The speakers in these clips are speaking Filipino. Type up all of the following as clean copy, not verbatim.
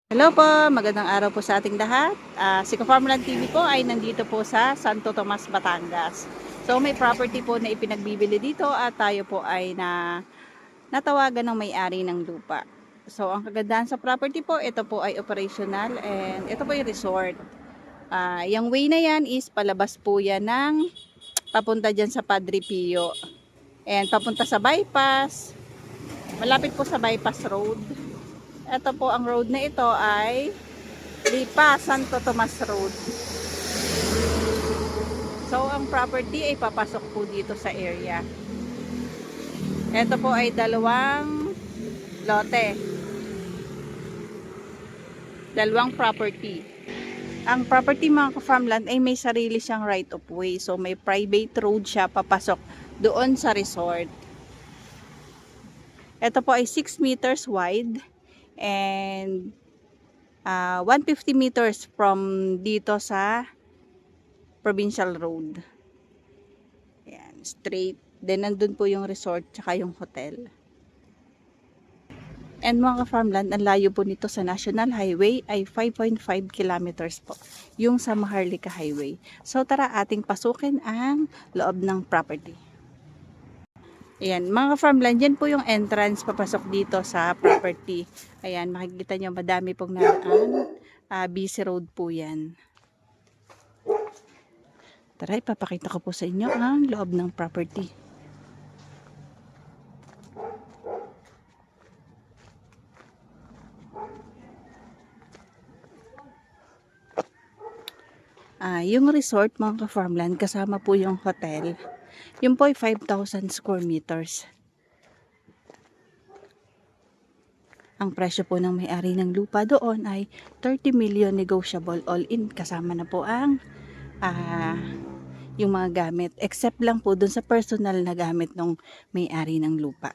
Hello po, magandang araw po sa ating lahat. Si Ka-Farmland TV po ay nandito po sa Santo Tomas, Batangas. So may property po na ipinagbibili dito at tayo po ay natawagan ng may-ari ng lupa. So ang kagandahan sa property po, ito po ay operational and ito po yung resort. Yung way na yan is palabas po yan ng papunta dyan sa Padre Pio. And papunta sa bypass, malapit po sa bypass road. Ito po ang road na ito ay Lipa, Santo Tomas Road. So, ang property ay papasok po dito sa area. Ito po ay dalawang lote. Dalawang property. Ang property mga ka-farmland ay may sarili siyang right of way. So, may private road siya papasok doon sa resort. Ito po ay 6 meters wide and 150 meters from dito sa provincial road. Ayan, straight. Then nandun po yung resort tsaka yung hotel. And mga ka-farmland, ang layo po nito sa National Highway ay 5.5 kilometers po. Yung sa Maharlika Highway. So tara ating pasukin ang loob ng property. Ayan, mga ka-farmland, yan po yung entrance papasok dito sa property. Ayan, makikita nyo madami pong naraan. Busy road po yan. Tara, ipapakita ko po sa inyo ang loob ng property. Yung resort mga ka-farmland, kasama po yung hotel. Yung po ay 5,000 square meters. Ang presyo po ng may-ari ng lupa doon ay 30 million negotiable all in. Kasama na po ang yung mga gamit. Except lang po dun sa personal na gamit ng may-ari ng lupa.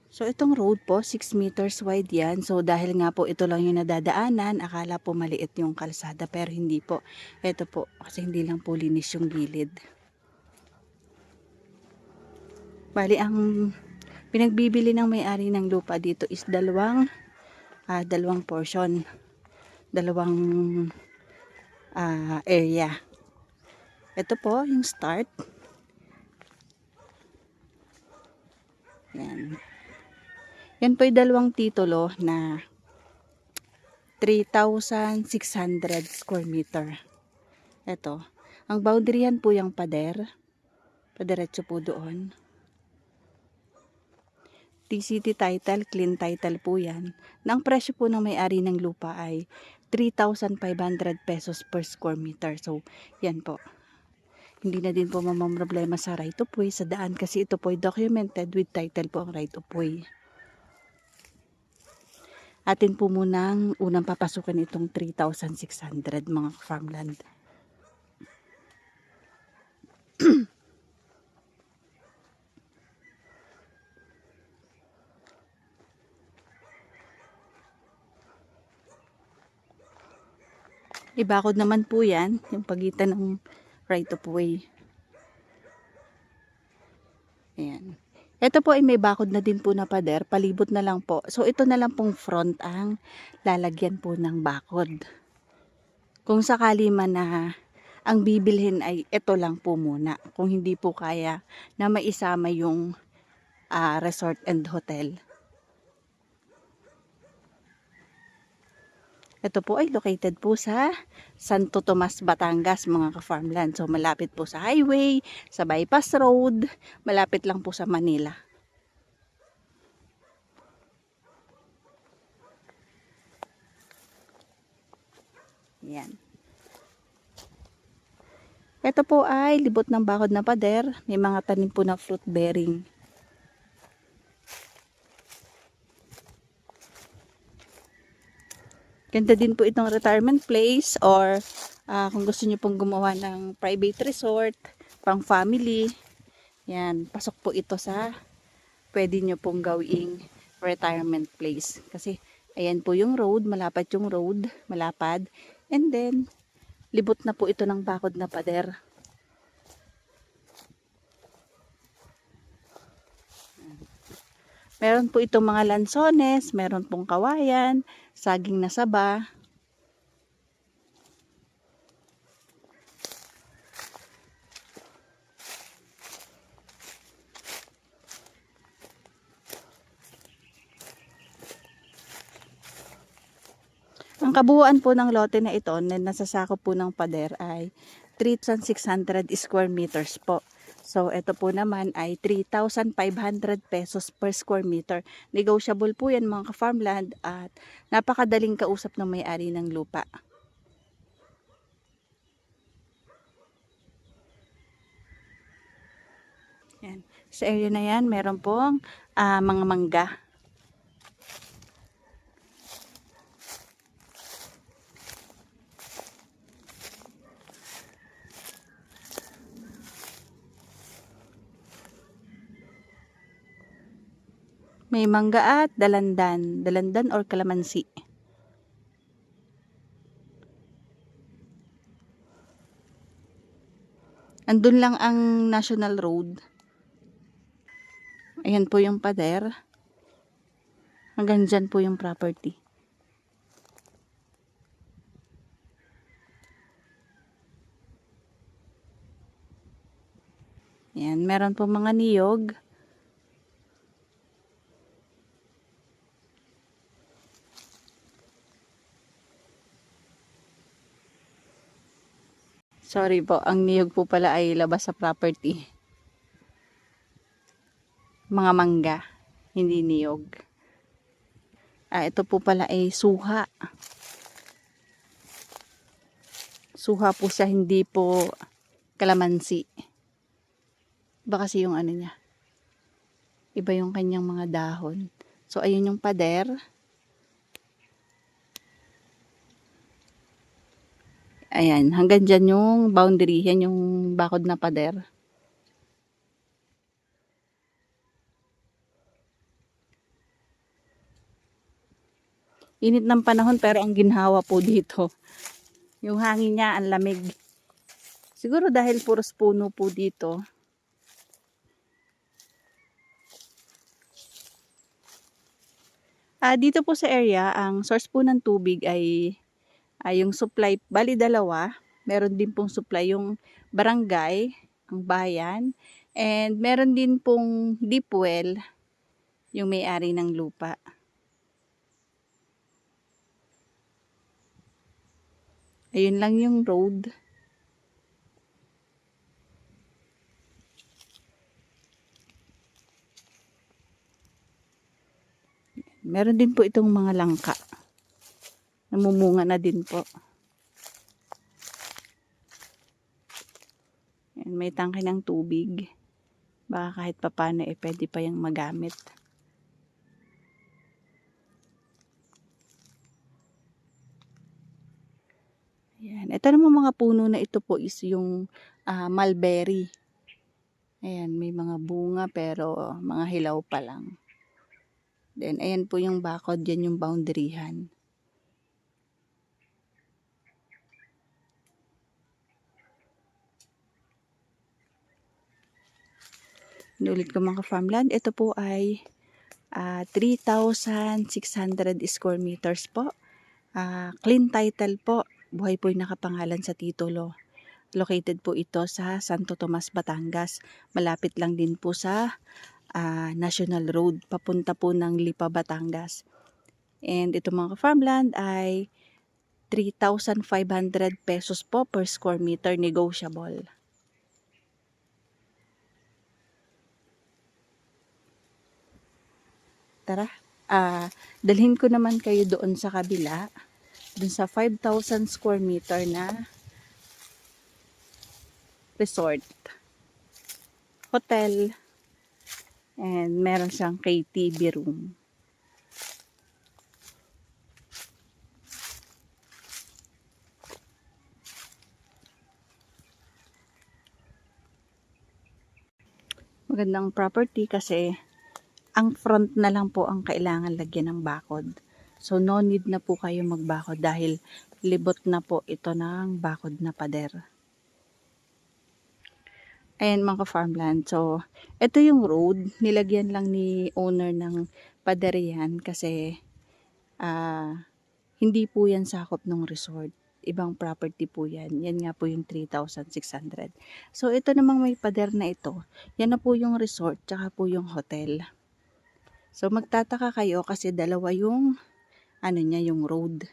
So itong road po, 6 meters wide yan. So dahil nga po ito lang yung nadadaanan, akala po maliit yung kalsada. Pero hindi po. Ito po, kasi hindi lang po linis yung gilid. Bali, ang pinagbibili ng may-ari ng lupa dito is dalawang portion. Dalawang area. Ito po, yung start. Yan. Yan po yung dalawang titulo na 3,600 square meter. Ito. Ang boundary yan po yung pader. Padiretso po doon. TCT title, clean title po yan. Ang presyo po ng may-ari ng lupa ay 3,500 pesos per square meter. So, yan po. Hindi na din po mamamroblema sa right of way sa daan kasi ito po ay documented with title po ang right of way. Atin po munang unang papasukin itong 3,600 mga farmland. Ibakod naman po yan, yung pagitan ng right of way. Ayan. Ito po ay may bakod na din po na pader, palibot na lang po. So ito na lang pong front ang lalagyan po ng bakod. Kung sakali man na ang bibilhin ay ito lang po muna. Kung hindi po kaya na maisama yung resort and hotel. Ito po ay located po sa Santo Tomas, Batangas mga ka-farmland. So malapit po sa highway, sa bypass road, malapit lang po sa Manila. Yan. Ito po ay libot ng bakod na pader. May mga tanim po na fruit bearing. Ganda din po itong retirement place or kung gusto niyo pong gumawa ng private resort, pang family. Yan, pasok po ito sa pwede niyo pong gawing retirement place. Kasi ayan po yung road, malapad yung road, malapad. And then, libot na po ito ng bakod na pader. Meron po itong mga lansones, meron pong kawayan, saging na saba. Ang kabuuan po ng lote na ito na nasasakop po ng pader ay 3,600 square meters po. So, ito po naman ay 3,500 pesos per square meter. Negotiable po yan mga ka-farmland at napakadaling kausap ng may-ari ng lupa. Yan. Sa area na yan, meron pong mga mangga. May mangga at dalandan. Dalandan or kalamansi. Andun lang ang National Road. Ayan po yung pader. Hanggang dyan po yung property. Ayan, meron po mga niyog. Sorry po, ang niyog po pala ay labas sa property. Mga mangga, hindi niyog. Ito po pala ay suha. Suha po siya, hindi po kalamansi. Iba kasi yung ano niya. Iba yung kanyang mga dahon. So, ayun yung pader. Ayan, hanggang dyan yung boundary. Yan yung bakod na pader. Init ng panahon pero ang ginhawa po dito. Yung hangin niya, ang lamig. Siguro dahil puros puno po dito. Dito po sa area, ang source po ng tubig ay yung supply, bali dalawa. Meron din pong supply yung barangay, ang bayan. And meron din pong deep well, yung may-ari ng lupa. Ayun lang yung road. Meron din po itong mga langka. Namumunga na din po. Yan, may tangke ng tubig. Baka kahit papano pwede pa yung magamit. Ayan. Ito naman mga puno na ito po is yung mulberry. Ayan, may mga bunga pero mga hilaw pa lang. Then, ayan po yung bakod, yan yung boundaryhan. Inulit ko mga farmland, ito po ay 3,600 square meters po. Clean title po, buhay po yung nakapangalan sa titulo. Located po ito sa Santo Tomas, Batangas. Malapit lang din po sa National Road, papunta po ng Lipa, Batangas. And ito mga farmland ay 3,500 pesos po per square meter, negotiable. Tara, dalhin ko naman kayo doon sa kabila, doon sa 5,000 square meter na resort, hotel, and meron siyang KTV room. Magandang property kasi ang front na lang po ang kailangan lagyan ng bakod. So no need na po kayo magbakod dahil libot na po ito ng bakod na pader. Ayan mga farmland. So, ito yung road. Nilagyan lang ni owner ng pader yan kasi ah, hindi po yan sakop ng resort. Ibang property po yan. Yan nga po yung 3,600. So, ito namang may pader na ito. Yan na po yung resort, tsaka po yung hotel. So, magtataka kayo kasi dalawa yung, ano niya, yung road.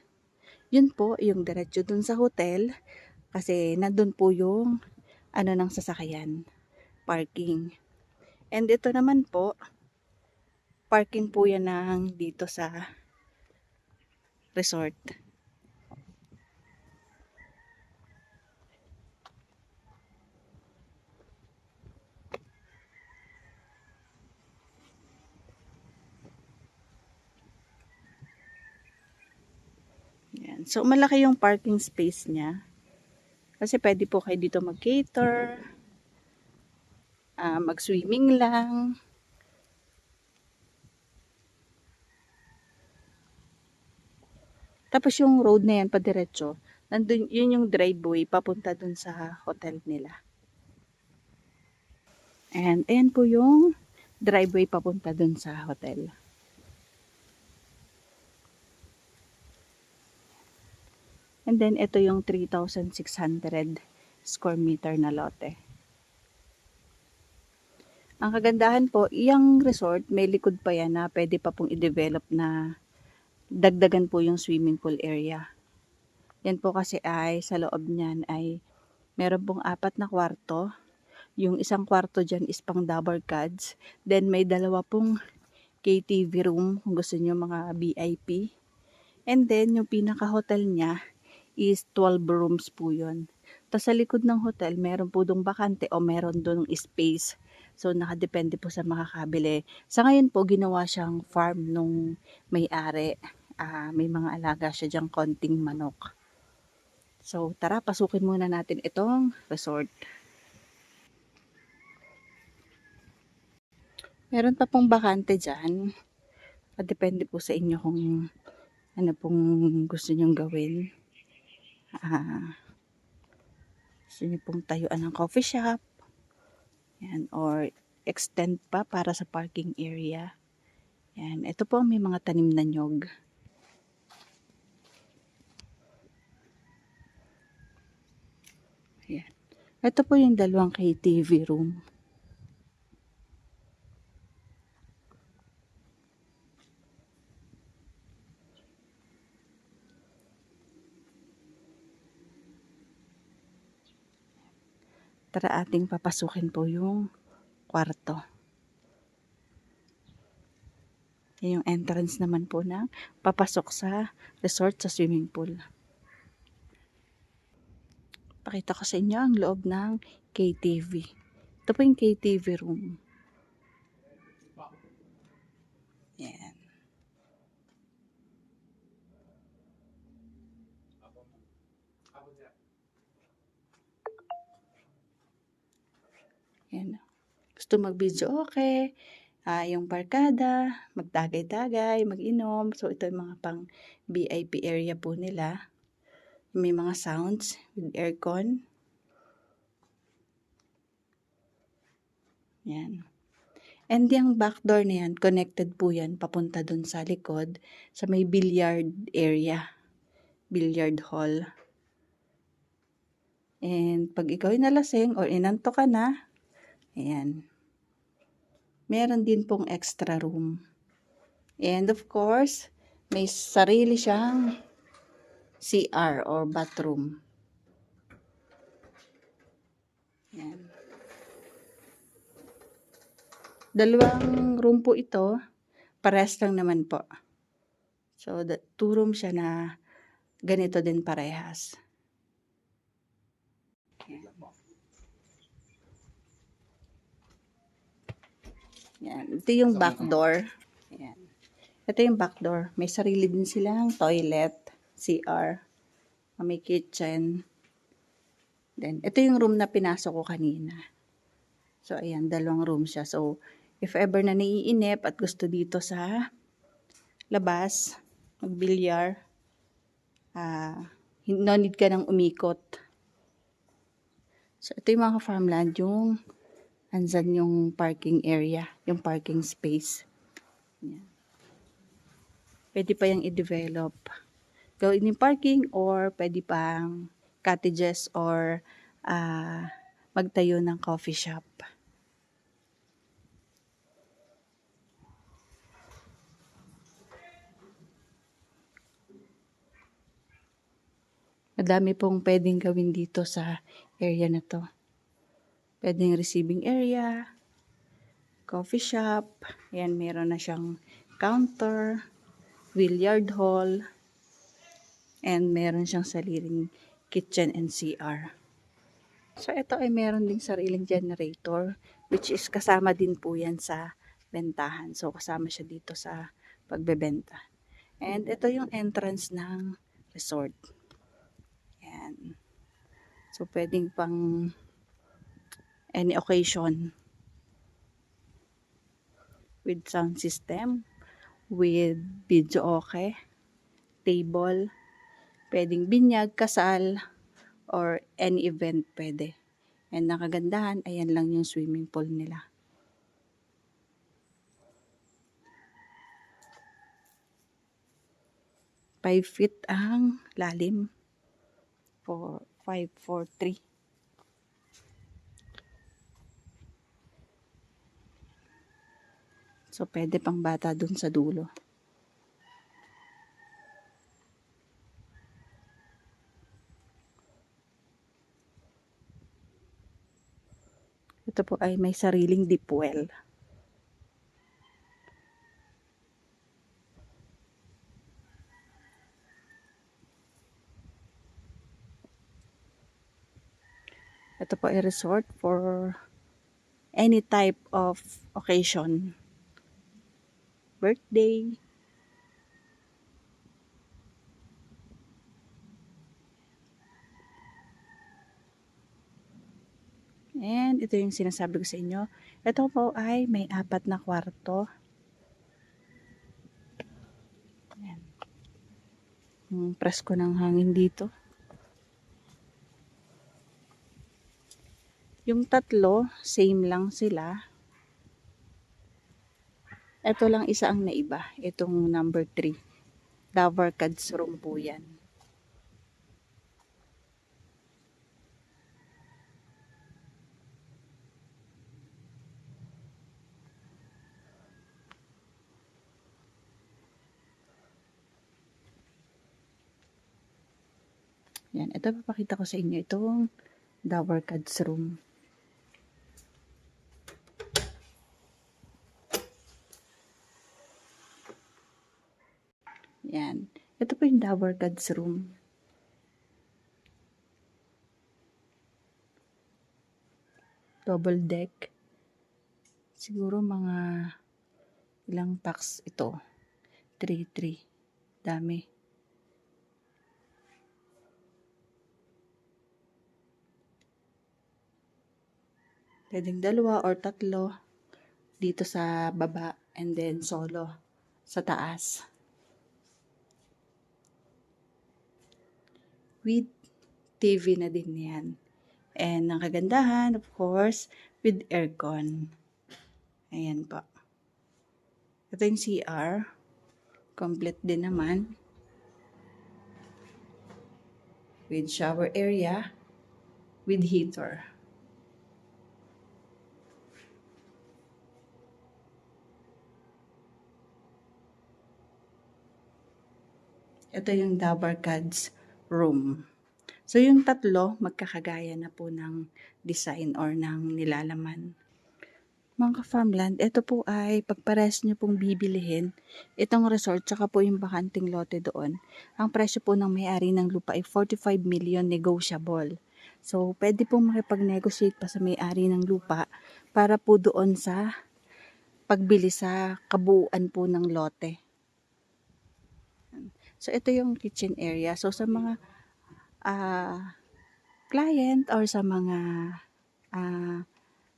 Yun po, yung diretso dun sa hotel. Kasi nandun po yung, ano ng sasakyan, parking. And ito naman po, parking po yan ng dito sa resort. Yan. So, malaki yung parking space niya. Kasi pwede po kayo dito mag-cater, mag-swimming lang. Tapos yung road na yan, padiretso, nandun, yun yung driveway papunta dun sa hotel nila. And ayan po yung driveway papunta dun sa hotel. And then, ito yung 3,600 square meter na lote. Ang kagandahan po, iyang resort, may likod pa yan na pwede pa pong i-develop na dagdagan po yung swimming pool area. Yan po kasi ay sa loob niyan ay meron pong 4 na kwarto. Yung isang kwarto dyan is pang double cuds. Then may dalawa pong KTV room kung gusto niyo mga VIP. And then yung pinaka-hotel niya is 12 rooms po yun. Tapos sa likod ng hotel, meron po dong bakante o meron dong space. So nakadepende po sa makakabili. Sa ngayon po, ginawa siyang farm nung may-ari. May mga alaga siya dyang konting manok. So tara, pasukin muna natin itong resort. Meron pa pong bakante dyan. Depende po sa inyo kung ano pong gusto nyong gawin. Gusto nyo pong tayuan ng coffee shop. Yan, or extend pa para sa parking area. Yan, ito po may mga tanim na nyog. Yan. Ito po yung dalawang KTV room. Tara ating papasukin po yung kwarto. Yan yung entrance naman po ng papasok sa resort sa swimming pool. Pakita ko sa inyo ang loob ng KTV. Ito po yung KTV room. Yan. Yan. Gusto mag-video, okay. Yung barkada, magtagay-tagay, mag-inom. So, ito yung mga pang VIP area po nila. May mga sounds with aircon. Yan. And yung back door na yan, connected po yan, papunta dun sa likod, sa may billiard area. Billiard hall. And pag ikaw ay nalasing or inanto ka na, ayan. Meron din pong extra room. And of course, may sarili siyang CR or bathroom. Yan. Dalawang room po ito. Parehas lang naman po. So, 2 room siya na ganito din parehas. Yan. Ito yung back door. Yan. Ito yung back door. May sarili din silang toilet, CR, may kitchen. Then, ito yung room na pinasok ko kanina. So, ayan, 2 room siya. So, if ever na naiinip at gusto dito sa labas, magbilyar, no need ka nang umikot. So, ito yung mga farmland, yung andyan yung parking area, yung parking space. Yan. Pwede pa yung i-develop. Gawin yung parking or pwede pang cottages or magtayo ng coffee shop. Madami pong pwedeng gawin dito sa area na to. Pwedeng receiving area, coffee shop, yan meron na siyang counter, billiard hall, and meron siyang sariling kitchen and CR. So ito ay meron ding sariling generator which is kasama din po yan sa bentahan. So kasama siya dito sa pagbebenta. And ito yung entrance ng resort. Yan. So pwedeng pang any occasion with sound system, with video okay, table, pwedeng binyag, kasal, or any event pwede. And nakagandahan, ayan lang yung swimming pool nila. Five feet ang lalim. 543. So, pwede pang bata dun sa dulo. Ito po ay may sariling deep well. Ito po ay resort for any type of occasion. Birthday. And ito yung sinasabi ko sa inyo. Ito po ay may 4 na kwarto. Ayan. Presko ng hangin dito. Yung 3, same lang sila. Ito lang isa ang naiba. Itong number 3. Dover Cads room po yan. Yan. Ito papakita ko sa inyo. Itong Dover Cads room. Yan. Ito po yung Dover Cads room. Double deck. Siguro mga ilang packs ito. 3. Dami. Pwedeng 2 or 3 dito sa baba and then solo sa taas. With TV na din yan. And ang kagandahan, of course, with aircon. Ayan po. Ito yung CR. Complete din naman. With shower area. With heater. Ito yung Dover Cads room. So, yung 3, magkakagaya na po ng design or ng nilalaman. Mga ka-farmland, ito po ay pagpares nyo pong bibilihin itong resort tsaka po yung bakanting lote doon. Ang presyo po ng may-ari ng lupa ay 45 million negotiable. So, pwede pong makipag-negotiate pa sa may-ari ng lupa para po doon sa pagbili sa kabuuan po ng lote. So, ito yung kitchen area. So, sa mga client or sa mga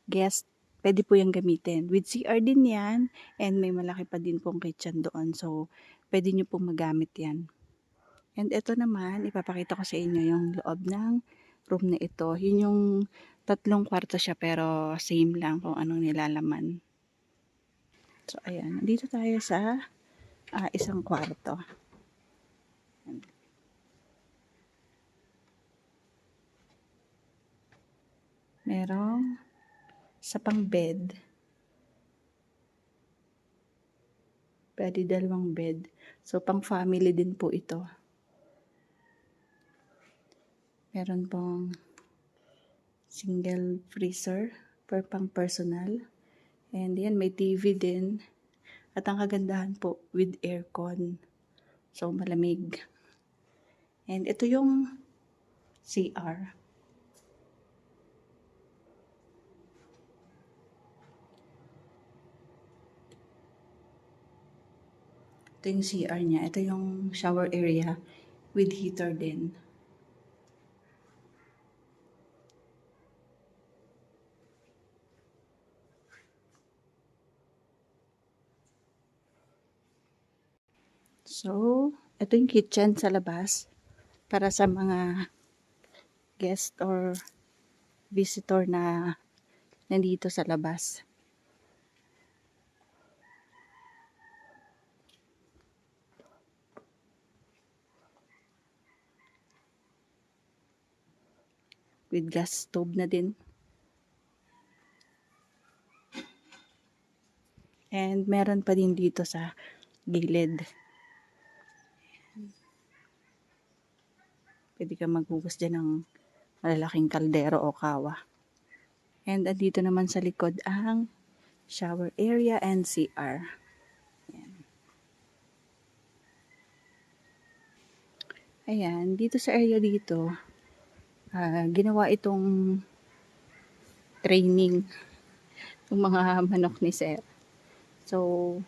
guest, pwede po yung gamitin. With CR din yan, and may malaki pa din pong kitchen doon. So, pwede nyo pong magamit yan. And ito naman, ipapakita ko sa inyo yung loob ng room na ito. Yun yung 3 kwarto siya pero same lang kung anong nilalaman. So ayan, nandito tayo sa isang kwarto. Merong sa pang bed. Pwede 2 bed. So pang family din po ito. Meron pong single freezer per pang personal. And yan, may TV din. At ang kagandahan po, with aircon. So malamig. And ito yung CR. Ito yung CR niya. Ito yung shower area with heater din. So, ito yung kitchen sa labas para sa mga guest or visitor na nandito sa labas. With gas stove na din. And meron pa din dito sa gilid. Pwede ka maghugas dyan ng malalaking kaldero o kawa. And andito naman sa likod ang shower area and CR. Ayan, dito sa area dito, ginawa itong training ng mga manok ni Sir. So,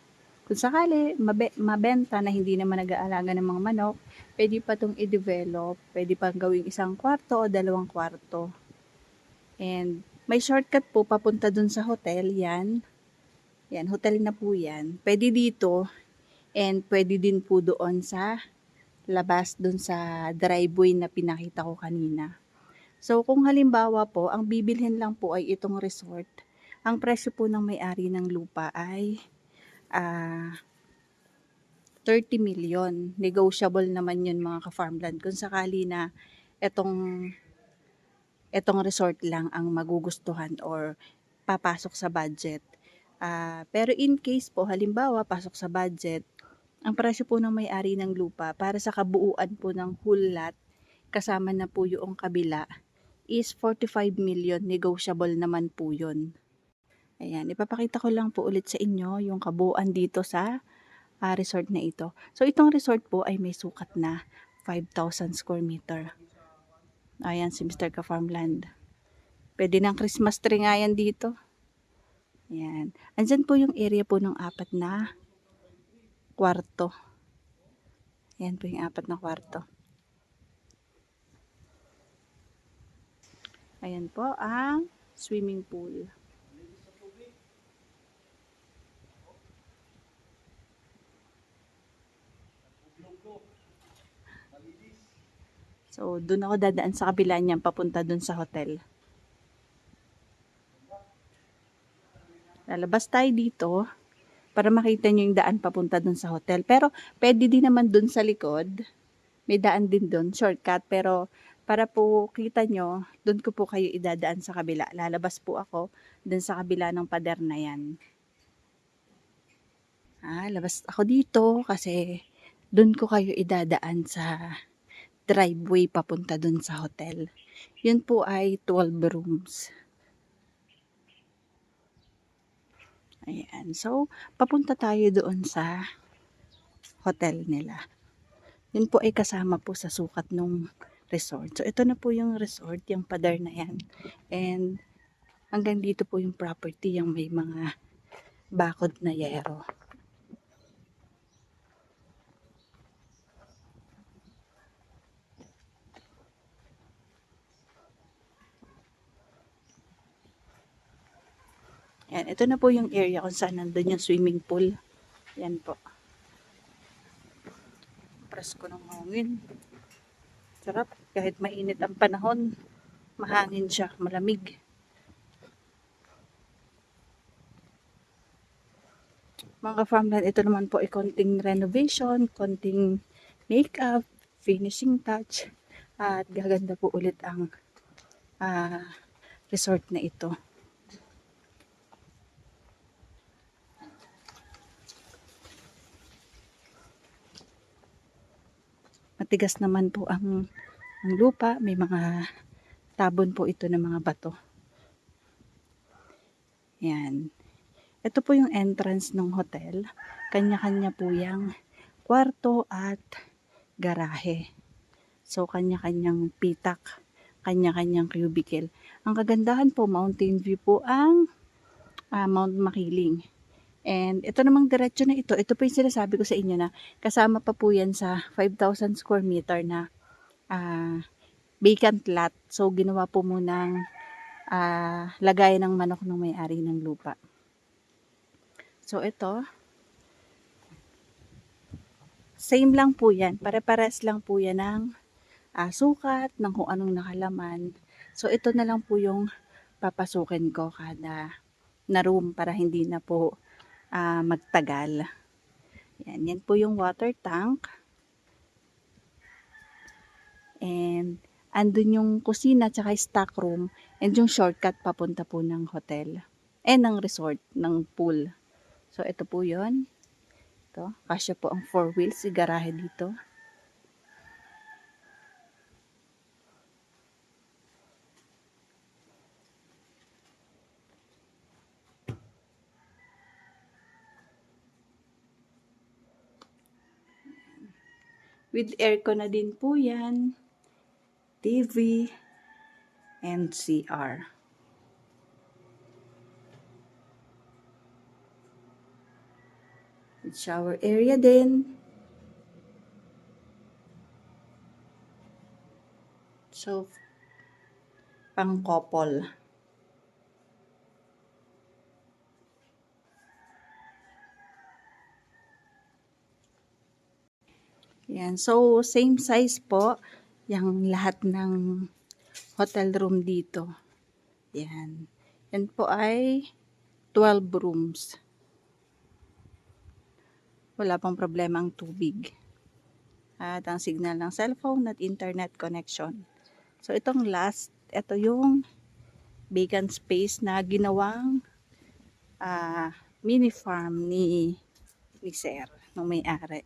kung sakali mabenta na hindi naman nag-aalaga ng mga manok, pwede pa itong i-develop, pwede pa gawing 1 kwarto o 2 kwarto. And may shortcut po papunta dun sa hotel, yan. Yan, hotel na po yan. Pwede dito and pwede din po doon sa labas dun sa driveway na pinakita ko kanina. So kung halimbawa po, ang bibilhin lang po ay itong resort. Ang presyo po ng may-ari ng lupa ay 30 million. Negotiable naman yun mga ka-farmland. Kung sakali na etong resort lang ang magugustuhan or papasok sa budget. Pero in case po, halimbawa, pasok sa budget, ang presyo po ng may-ari ng lupa para sa kabuuan po ng whole lot, kasama na po yung kabila, is 45 million. Negotiable naman po yun. Ayan, ipapakita ko lang po ulit sa inyo yung kabuuan dito sa resort na ito. So, itong resort po ay may sukat na 5,000 square meter. Ayan, si Mr. Ka-Farmland. Pwede ng Christmas tree nga yan dito. Ayan. Andyan po yung area po ng 4 na kwarto. Ayan po yung 4 na kwarto. Ayan po ang swimming pool. So, doon ako dadaan sa kabila niyan, papunta doon sa hotel. Lalabas tayo dito para makita nyo yung daan papunta doon sa hotel. Pero, pwede din naman doon sa likod. May daan din doon, shortcut. Pero, para po kita nyo, doon ko po kayo idadaan sa kabila. Lalabas po ako doon sa kabila ng pader na yan. Labas ako dito kasi doon ko kayo idadaan sa driveway papunta dun sa hotel. Yun po ay 12 rooms. Ayan. So, papunta tayo doon sa hotel nila. Yun po ay kasama po sa sukat nung resort. So, ito na po yung resort, yung pader na yan. And, hanggang dito po yung property, yung may mga bakod na yero. Yan, ito na po yung area kung saan nandun yung swimming pool. Yan po. Presko ng hangin. Sarap. Kahit mainit ang panahon, mahangin siya, malamig. Mga farmland, ito naman po ay konting renovation, konting makeup, finishing touch, at gaganda po ulit ang resort na ito. Matigas naman po ang lupa, may mga tabon po ito ng mga bato. Yan. Ito po yung entrance ng hotel. Kanya-kanya po yung kwarto at garahe. So, kanya-kanyang pitak, kanya-kanyang cubicle. Ang kagandahan po, mountain view po ang Mount Makiling. And ito namang diretso na ito po yung sinasabi ko sa inyo na kasama pa po yan sa 5,000 square meter na vacant lot. So, ginawa po munang lagay ng manok ng may-ari ng lupa. So, ito, same lang po yan. Pare-pares lang po yan ng sukat, ng kung anong nakalaman. So, ito na lang po yung papasukin ko kada na room para hindi na po magtagal. Yan po yung water tank. And andun yung kusina tsaka stock room and yung shortcut papunta po ng hotel. Ng resort, ng pool. So, ito po yun. Ito, kasya po ang 4 wheels, garahe dito. With aircon na din po yan. TV and CR. With shower area din. So, pang couple. Yan. So, same size po yung lahat ng hotel room dito. Yan. Yan po ay 12 rooms. Wala pang problema ang tubig. At ang signal ng cellphone at internet connection. So, itong last, ito yung vacant space na ginawang mini farm ni Sir, nung may-ari.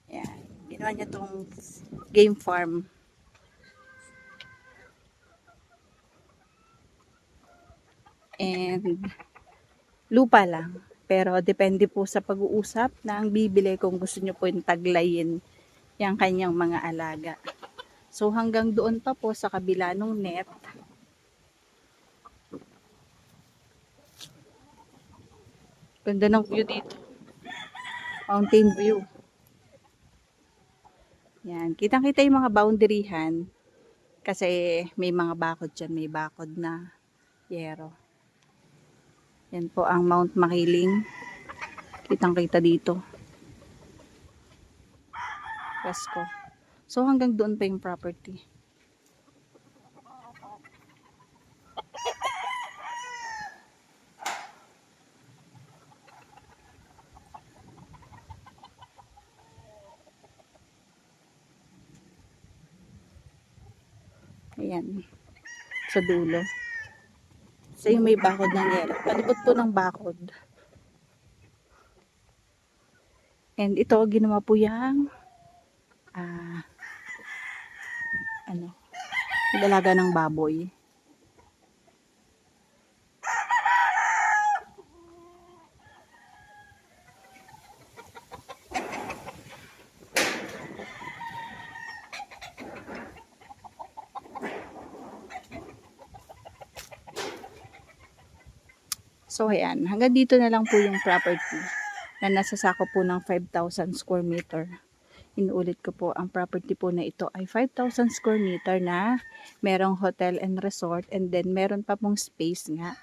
Yan. Ginawa niya itong game farm. And lupa lang. Pero depende po sa pag-uusap ng bibili kung gusto nyo po yung taglayin yung kanyang mga alaga. So hanggang doon pa po sa kabila ng net. Ganda ng view dito. Mountain view. Yan. Kitang-kita yung mga boundaryhan. Kasi may mga bakod dyan. May bakod na yero. Yan po ang Mount Makiling. Kitang-kita dito. Pasko. So hanggang doon pa yung property. Ayan. Sa dulo. So yung may bakod ng yero. Palibot po ng bakod. And ito, ginawa po yung dalaga ng baboy. So, ayan. Hanggang dito na lang po yung property na nasasako po ng 5,000 square meter. Inuulit ko po, ang property po na ito ay 5,000 square meter na merong hotel and resort and then meron pa pong space nga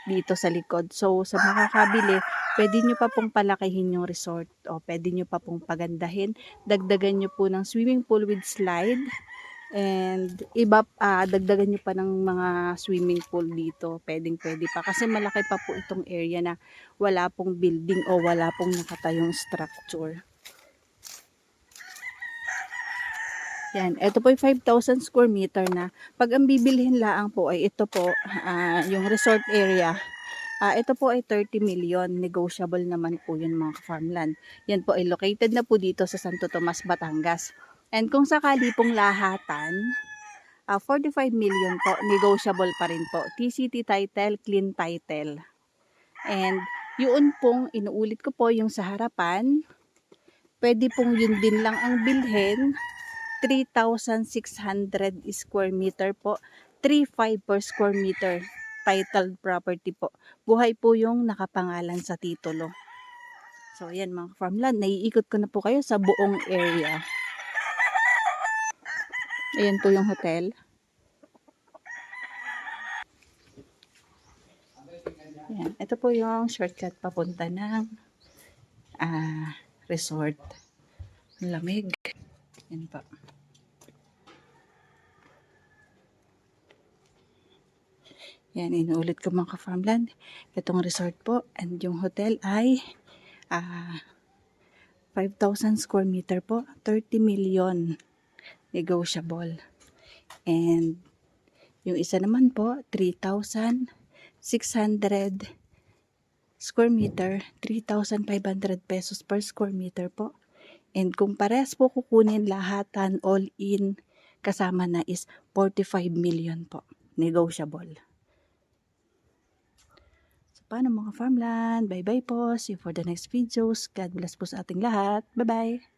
dito sa likod. So, sa makakabili, pwede nyo pa pong palakihin yung resort o pwede nyo pa pong pagandahin. Dagdagan nyo po ng swimming pool with slide And iba, dagdagan nyo pa ng mga swimming pool dito. Pwede pa. Kasi malaki pa po itong area na wala pong building o wala pong nakatayong structure. Yan. Ito po yung 5,000 square meter na. Pag ang bibilhin laang po ay ito po, yung resort area. Ito po ay 30 million. Negotiable naman po yun mga farmland. Yan po ay located na po dito sa Santo Tomas, Batangas. And kung sakali pong lahatan, 45 million po, negotiable pa rin po. TCT title, clean title. And yun pong, inuulit ko po yung sa harapan, pwede pong yun din lang ang bilhin. 3,600 square meter po. 3,500 per square meter. Titled property po. Buhay po yung nakapangalan sa titulo. So, yan mga farmland. Naiikot ko na po kayo sa buong area. Ayan po yung hotel. Ayan. Ito po yung shortcut papunta ng resort. Lamig. Yan po. Yan, inuulit ko mga ka-farmland. Itong resort po and yung hotel ay 5,000 square meter po. 30 million negotiable. And yung isa naman po, 3,600 square meter. 3,500 pesos per square meter po. And kung parehas po kukunin lahatan all in kasama na is 45 million po. Negotiable. Paano mga farmland? Bye-bye po. See you for the next videos. God bless po sa ating lahat. Bye-bye.